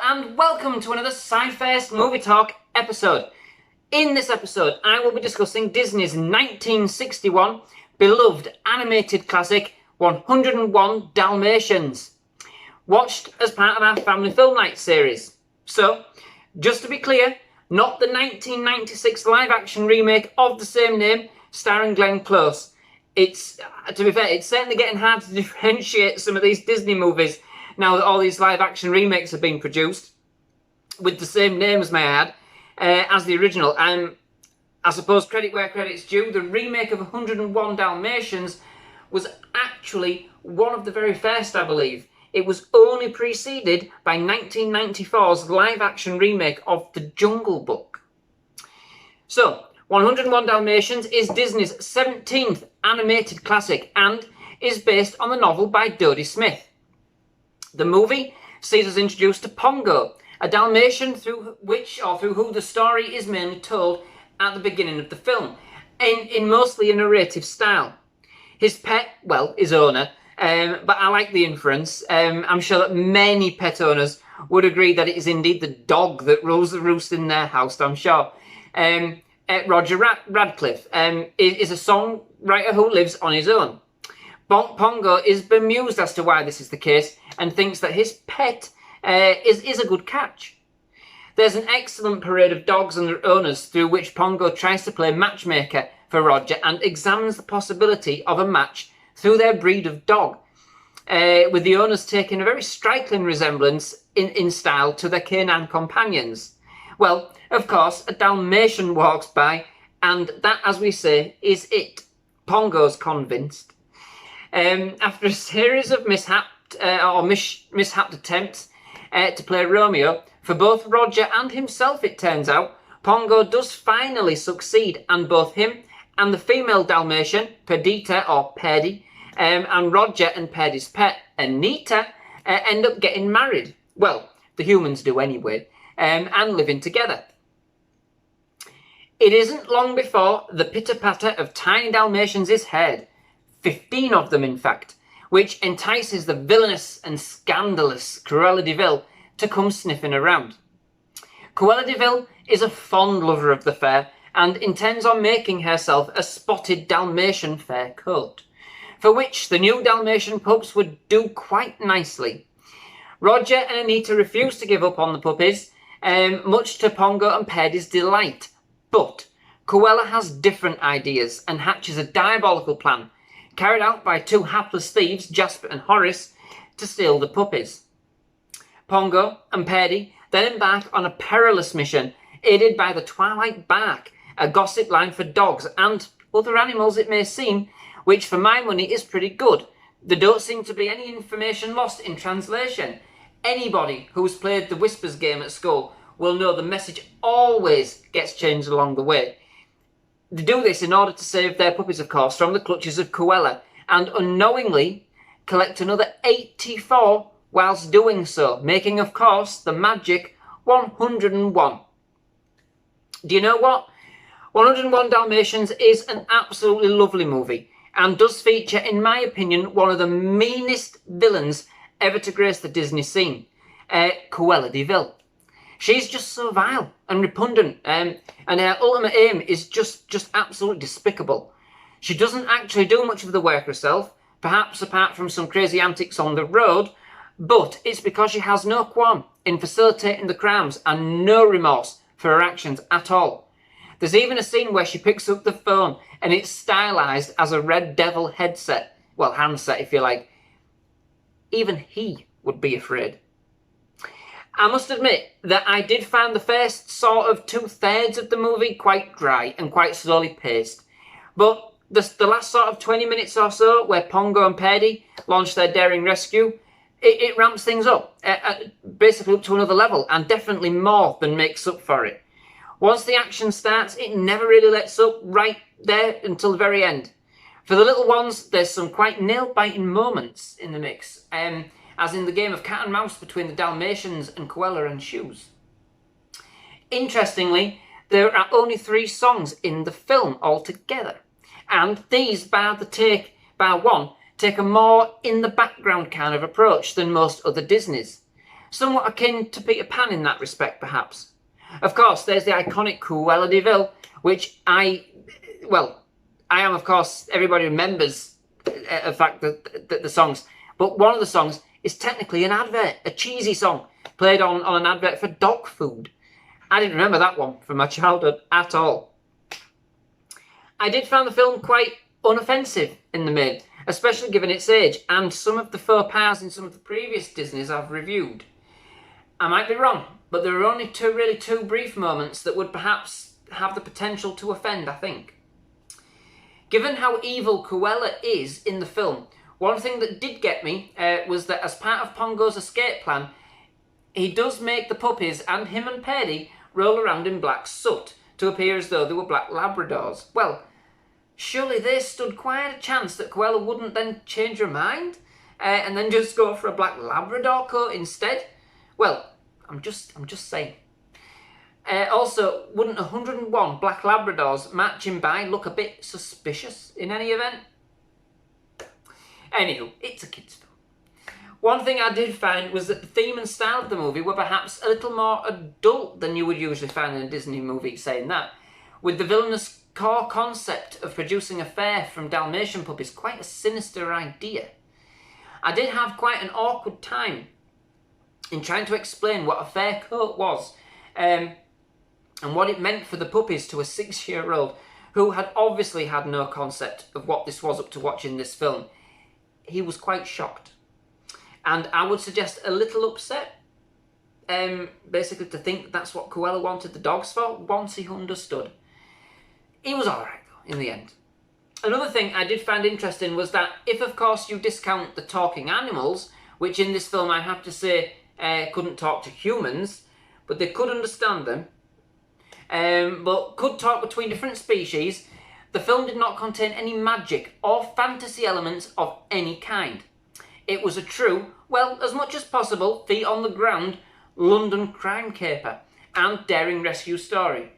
and welcome to another SciFirst MovieTalk episode. In this episode, I will be discussing Disney's 1961 beloved animated classic 101 Dalmatians, watched as part of our Family Film Night series. So, just to be clear, not the 1996 live-action remake of the same name, starring Glenn Close. It's, to be fair, it's certainly getting hard to differentiate some of these Disney movies now that all these live-action remakes have been produced with the same names, may I add, as the original. I suppose credit where credit's due, the remake of 101 Dalmatians was actually one of the very first, I believe. It was only preceded by 1994's live-action remake of The Jungle Book. So, 101 Dalmatians is Disney's 17th animated classic and is based on the novel by Dodie Smith. The movie sees us introduced to Pongo, a Dalmatian through who the story is mainly told at the beginning of the film, in mostly a narrative style. His pet, well, his owner, but I like the inference. I'm sure that many pet owners would agree that it is indeed the dog that rules the roost in their house, I'm sure. Roger Radcliffe is a songwriter who lives on his own. Pongo is bemused as to why this is the case and thinks that his pet is a good catch. There's an excellent parade of dogs and their owners through which Pongo tries to play matchmaker for Roger and examines the possibility of a match through their breed of dog, with the owners taking a very striking resemblance in style to their canine companions. Well, of course, a Dalmatian walks by, and that, as we say, is it. Pongo's convinced. After a series of mishapped attempts to play Romeo, for both Roger and himself, it turns out, Pongo does finally succeed, and both him and the female Dalmatian, Perdita or Perdy, and Roger and Perdy's pet, Anita, end up getting married. Well, the humans do anyway, and living together. It isn't long before the pitter-patter of tiny Dalmatians is heard, 15 of them in fact, which entices the villainous and scandalous Cruella de Vil to come sniffing around. Cruella de Vil is a fond lover of the fair and intends on making herself a spotted Dalmatian fur coat, for which the new Dalmatian pups would do quite nicely. Roger and Anita refuse to give up on the puppies, much to Pongo and Perdy's delight, but Cruella has different ideas and hatches a diabolical plan, carried out by two hapless thieves, Jasper and Horace, to steal the puppies. Pongo and Perdy then embark on a perilous mission, aided by the Twilight Bark, a gossip line for dogs and other animals it may seem, which for my money is pretty good. There don't seem to be any information lost in translation. Anybody who's played the Whispers game at school will know the message always gets changed along the way. They do this in order to save their puppies, of course, from the clutches of Cruella, and unknowingly collect another 84 whilst doing so, making, of course, the magic 101. Do you know what? 101 Dalmatians is an absolutely lovely movie and does feature, in my opinion, one of the meanest villains ever to grace the Disney scene, Cruella de Vil. She's just so vile and repugnant, and her ultimate aim is just absolutely despicable. She doesn't actually do much of the work herself, perhaps apart from some crazy antics on the road, but it's because she has no qualm in facilitating the crimes and no remorse for her actions at all. There's even a scene where she picks up the phone and it's stylized as a Red Devil headset, well, handset if you like. Even he would be afraid. I must admit that I did find the first sort of 2/3 of the movie quite dry and quite slowly paced. But the last sort of 20 minutes or so, where Pongo and Perdy launch their daring rescue, it ramps things up, basically up to another level, and definitely more than makes up for it. Once the action starts, it never really lets up right there until the very end. For the little ones, there's some quite nail-biting moments in the mix, as in the game of cat and mouse between the Dalmatians and Cruella and Shoes. Interestingly, there are only 3 songs in the film altogether, and these, bar one, take a more in-the-background kind of approach than most other Disneys. somewhat akin to Peter Pan in that respect, perhaps. Of course, there's the iconic Cruella de Vil, which I am, of course, everybody remembers the fact that the songs, but one of the songs is technically an advert, a cheesy song, played on an advert for dog food. I didn't remember that one from my childhood at all. I did find the film quite unoffensive in the main, especially given its age and some of the faux pas in some of the previous Disneys I've reviewed. I might be wrong, but there are only two brief moments that would perhaps have the potential to offend, I think. Given how evil Cruella is in the film, one thing that did get me was that as part of Pongo's escape plan, he does make the puppies and him and Paddy roll around in black soot to appear as though they were black Labradors. Well, surely they stood quite a chance that Cruella wouldn't then change her mind and then just go for a black Labrador coat instead. Well, I'm just saying. Also, wouldn't 101 black Labradors marching by look a bit suspicious in any event? Anywho, it's a kids' film. One thing I did find was that the theme and style of the movie were perhaps a little more adult than you would usually find in a Disney movie, saying that, with the villainous core concept of producing a fare from Dalmatian puppies quite a sinister idea. I did have quite an awkward time in trying to explain what a fare coat was, and what it meant for the puppies to a 6-year-old who had obviously had no concept of what this was up to watching this film. He was quite shocked. And I would suggest a little upset, basically to think that's what Cruella wanted the dogs for once he understood. He was alright though, in the end. Another thing I did find interesting was that if of course you discount the talking animals, which in this film I have to say couldn't talk to humans, but they could understand them, but could talk between different species, the film did not contain any magic or fantasy elements of any kind. It was a true, well, as much as possible, feet on the ground, London crime caper and daring rescue story.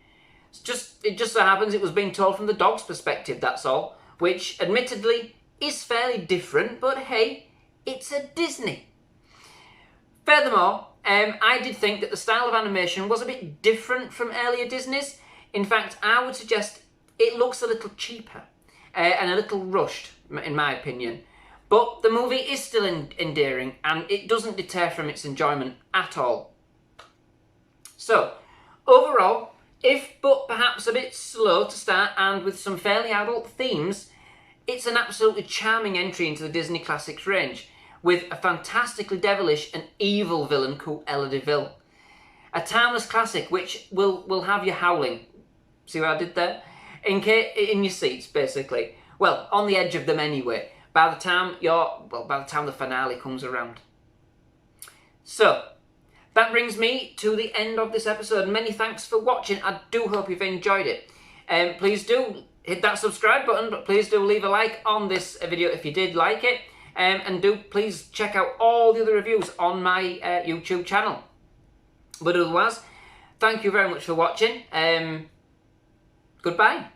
It just so happens it was being told from the dog's perspective, that's all, which admittedly is fairly different, but hey, it's a Disney. Furthermore, I did think that the style of animation was a bit different from earlier Disneys. In fact, I would suggest it looks a little cheaper and a little rushed, in my opinion. But the movie is still endearing and it doesn't deter from its enjoyment at all. So, overall, if but perhaps a bit slow to start and with some fairly adult themes, it's an absolutely charming entry into the Disney Classics range, with a fantastically devilish and evil villain Cruella de Vil. A timeless classic which will have you howling. See what I did there? In your seats, basically. Well, on the edge of them anyway. By the time the finale comes around. So, that brings me to the end of this episode. Many thanks for watching. I do hope you've enjoyed it. Please do hit that subscribe button, but please do leave a like on this video if you did like it. And do please check out all the other reviews on my YouTube channel. But otherwise, thank you very much for watching. Goodbye.